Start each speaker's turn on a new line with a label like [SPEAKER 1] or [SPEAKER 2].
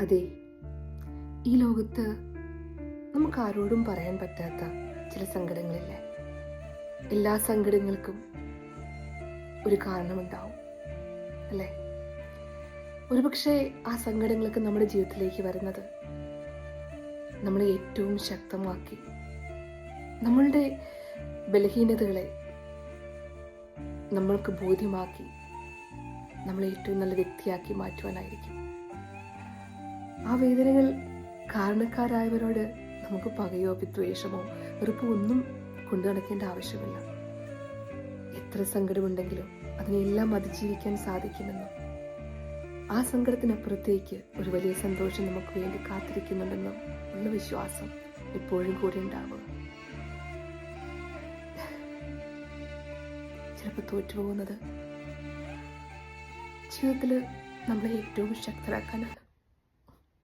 [SPEAKER 1] അതെ, ഈ ലോകത്ത് നമുക്ക് ആരോടും പറയാൻ പറ്റാത്ത ചില സങ്കടങ്ങളില്ലേ? എല്ലാ സങ്കടങ്ങൾക്കും ഒരു കാരണമുണ്ടാവും, അല്ലേ? ഒരുപക്ഷെ ആ സങ്കടങ്ങളൊക്കെ നമ്മുടെ ജീവിതത്തിലേക്ക് വരുന്നത് നമ്മളെ ഏറ്റവും ശക്തമാക്കി, നമ്മളുടെ ബലഹീനതകളെ നമ്മൾക്ക് ബോധ്യമാക്കി, നമ്മളെ ഏറ്റവും നല്ല വ്യക്തിയാക്കി മാറ്റുവാനായിരിക്കും. ആ വേദനകൾ കാരണക്കാരായവരോട് നമുക്ക് പകയോ വിദ്വേഷമോ വെറുപ്പോ ഒന്നും കൊണ്ടു നടക്കേണ്ട ആവശ്യമില്ല. എത്ര സങ്കടമുണ്ടെങ്കിലും അതിനെല്ലാം അതിജീവിക്കാൻ സാധിക്കുമെന്നും ആ സങ്കടത്തിനപ്പുറത്തേക്ക് ഒരു വലിയ സന്തോഷം നമുക്ക് വേണ്ടി കാത്തിരിക്കുന്നുണ്ടെന്നും ഉള്ള വിശ്വാസം എപ്പോഴും കൂടെ ഉണ്ടാവുക. ചിലപ്പോൾ തോറ്റുപോകുന്നത് ജീവിതത്തിൽ നമ്മളെ ഏറ്റവും ശക്തരാക്കാനാണ്.